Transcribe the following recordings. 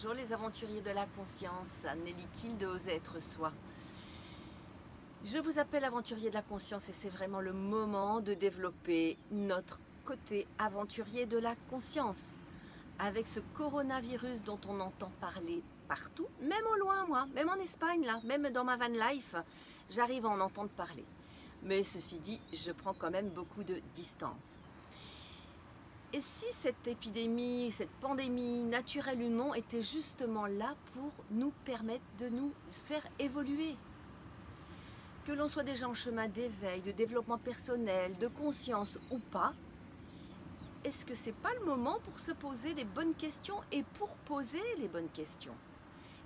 Bonjour les aventuriers de la conscience, Nelly Kiel de Oser être soi. Je vous appelle aventurier de la conscience et c'est vraiment le moment de développer notre côté aventurier de la conscience. Avec ce coronavirus dont on entend parler partout, même au loin moi, même en Espagne là, même dans ma van life, j'arrive à en entendre parler. Mais ceci dit, je prends quand même beaucoup de distance. Et si cette épidémie, cette pandémie, naturelle ou non, était justement là pour nous permettre de nous faire évoluer? Que l'on soit déjà en chemin d'éveil, de développement personnel, de conscience ou pas, est-ce que c'est pas le moment pour se poser les bonnes questions et pour poser les bonnes questions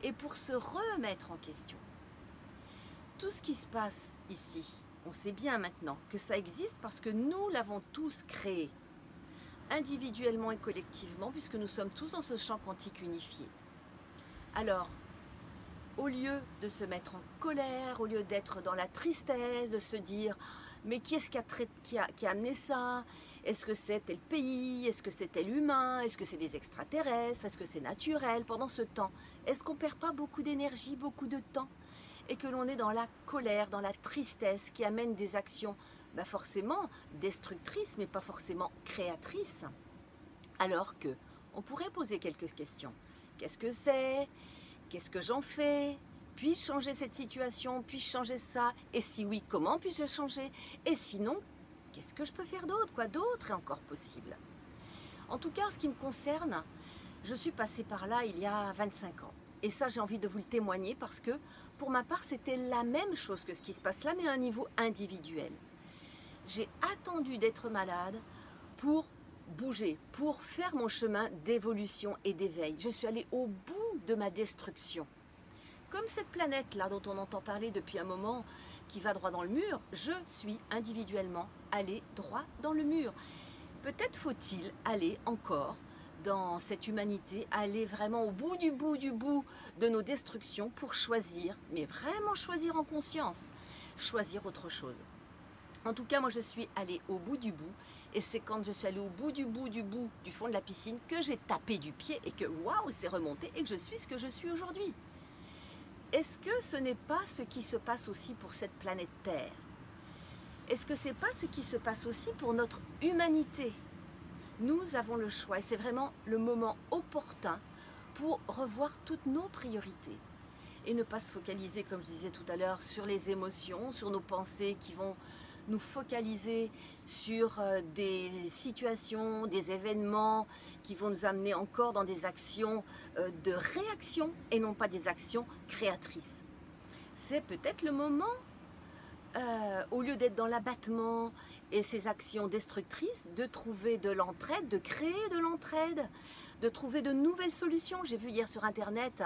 et pour se remettre en question? Tout ce qui se passe ici, on sait bien maintenant que ça existe parce que nous l'avons tous créé, individuellement et collectivement, puisque nous sommes tous dans ce champ quantique unifié. Alors, au lieu de se mettre en colère, au lieu d'être dans la tristesse, de se dire « mais qui est-ce qui a amené ça? Est-ce que c'est tel pays? Est-ce que c'est tel humain? Est-ce que c'est des extraterrestres? Est-ce que c'est naturel ?» Pendant ce temps, est-ce qu'on ne perd pas beaucoup d'énergie, beaucoup de temps? Et que l'on est dans la colère, dans la tristesse qui amène des actions forcément destructrices, mais pas forcément créatrices. Alors que on pourrait poser quelques questions. Qu'est-ce que c'est? Qu'est-ce que j'en fais? Puis-je changer cette situation? Puis-je changer ça? Et si oui, comment puis-je changer? Et sinon, qu'est-ce que je peux faire d'autre? Quoi d'autre est encore possible? En tout cas, en ce qui me concerne, je suis passée par là il y a 25 ans. Et ça, j'ai envie de vous le témoigner parce que, pour ma part, c'était la même chose que ce qui se passe là, mais à un niveau individuel. J'ai attendu d'être malade pour bouger, pour faire mon chemin d'évolution et d'éveil. Je suis allée au bout de ma destruction. Comme cette planète-là dont on entend parler depuis un moment, qui va droit dans le mur, je suis individuellement allée droit dans le mur. Peut-être faut-il aller encore dans cette humanité, aller vraiment au bout de nos destructions pour choisir, mais vraiment choisir en conscience, choisir autre chose. En tout cas, moi je suis allée au bout du bout et c'est quand je suis allée au bout du fond de la piscine que j'ai tapé du pied et que waouh, c'est remonté et que je suis ce que je suis aujourd'hui. Est-ce que ce n'est pas ce qui se passe aussi pour cette planète Terre? Est-ce que ce n'est pas ce qui se passe aussi pour notre humanité? Nous avons le choix et c'est vraiment le moment opportun pour revoir toutes nos priorités et ne pas se focaliser, comme je disais tout à l'heure, sur les émotions, sur nos pensées qui vont nous focaliser sur des situations, des événements qui vont nous amener encore dans des actions de réaction et non pas des actions créatrices. C'est peut-être le moment, au lieu d'être dans l'abattement et ces actions destructrices, de trouver de l'entraide, de créer de l'entraide, de trouver de nouvelles solutions. J'ai vu hier sur internet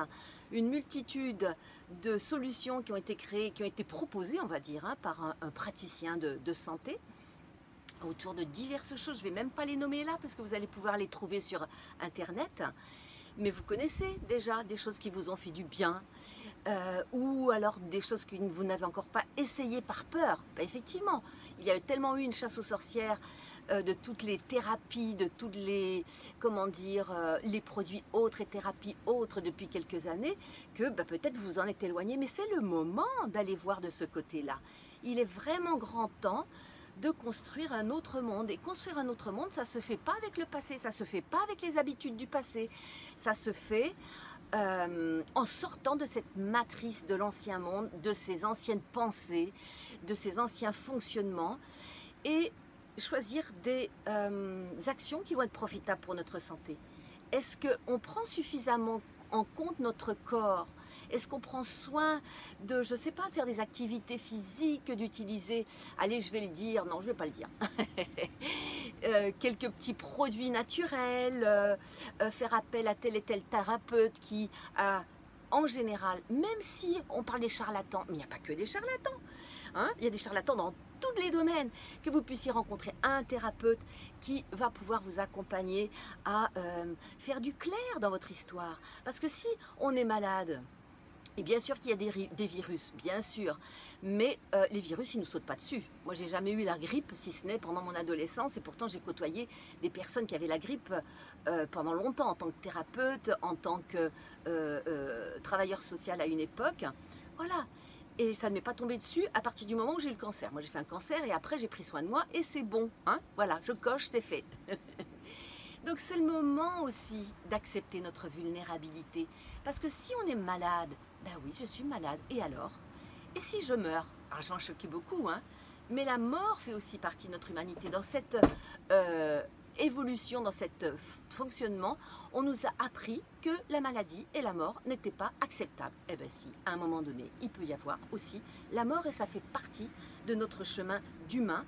une multitude de solutions qui ont été créées, qui ont été proposées, on va dire, par un praticien de santé autour de diverses choses. Je ne vais même pas les nommer là parce que vous allez pouvoir les trouver sur internet. Mais vous connaissez déjà des choses qui vous ont fait du bien ou alors des choses que vous n'avez encore pas essayé par peur. Effectivement, il y a tellement eu une chasse aux sorcières de toutes les thérapies, de toutes les, comment dire, les produits autres et thérapies autres depuis quelques années que peut-être vous en êtes éloigné. Mais c'est le moment d'aller voir de ce côté-là. Il est vraiment grand temps de construire un autre monde. Et construire un autre monde, ça ne se fait pas avec le passé, ça ne se fait pas avec les habitudes du passé. Ça se fait en sortant de cette matrice de l'ancien monde, de ces anciennes pensées, de ces anciens fonctionnements et choisir des actions qui vont être profitables pour notre santé. Est-ce qu'on prend suffisamment en compte notre corps? Est-ce qu'on prend soin de, je ne sais pas, faire des activités physiques, d'utiliser, allez je vais le dire, non je ne vais pas le dire, quelques petits produits naturels, faire appel à tel et tel thérapeute qui a, en général, même si on parle des charlatans, mais il n'y a pas que des charlatans, il y a des charlatans dans tous les domaines, que vous puissiez rencontrer un thérapeute qui va pouvoir vous accompagner à faire du clair dans votre histoire. Parce que si on est malade, Et bien sûr qu'il y a des virus, bien sûr, mais les virus, ils ne nous sautent pas dessus. Moi, j'ai jamais eu la grippe, si ce n'est pendant mon adolescence, et pourtant j'ai côtoyé des personnes qui avaient la grippe pendant longtemps, en tant que thérapeute, en tant que travailleur social à une époque. Voilà. Et ça ne m'est pas tombé dessus à partir du moment où j'ai eu le cancer. Moi, j'ai fait un cancer et après, j'ai pris soin de moi et c'est bon. Hein, voilà, je coche, c'est fait. Donc c'est le moment aussi d'accepter notre vulnérabilité. Parce que si on est malade, ben oui, je suis malade, et alors? Et si je meurs? Alors je vais en choquer beaucoup, hein, mais la mort fait aussi partie de notre humanité. Dans cette évolution, dans cet fonctionnement, on nous a appris que la maladie et la mort n'étaient pas acceptables. Eh bien si, à un moment donné, il peut y avoir aussi la mort et ça fait partie de notre chemin d'humain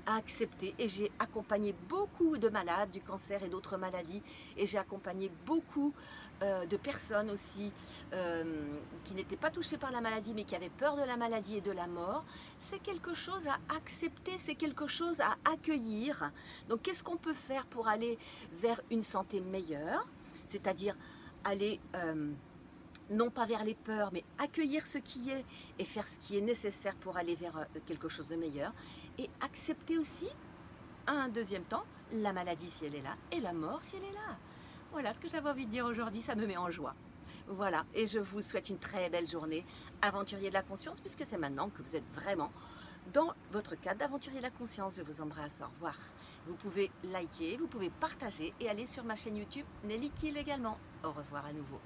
à accepter. Et j'ai accompagné beaucoup de malades du cancer et d'autres maladies, et j'ai accompagné beaucoup de personnes aussi qui n'étaient pas touchées par la maladie mais qui avaient peur de la maladie et de la mort. C'est quelque chose à accepter, c'est quelque chose à accueillir. Donc qu'est-ce qu'on peut faire pour aller vers une santé meilleure, c'est-à-dire aller non pas vers les peurs, mais accueillir ce qui est et faire ce qui est nécessaire pour aller vers quelque chose de meilleur. Et accepter aussi, à un deuxième temps, la maladie si elle est là et la mort si elle est là. Voilà ce que j'avais envie de dire aujourd'hui, ça me met en joie. Voilà, et je vous souhaite une très belle journée, aventurier de la conscience, puisque c'est maintenant que vous êtes vraiment dans votre cadre d'aventurier de la conscience. Je vous embrasse, au revoir. Vous pouvez liker, vous pouvez partager et aller sur ma chaîne YouTube Nelly Kiel également. Au revoir à nouveau.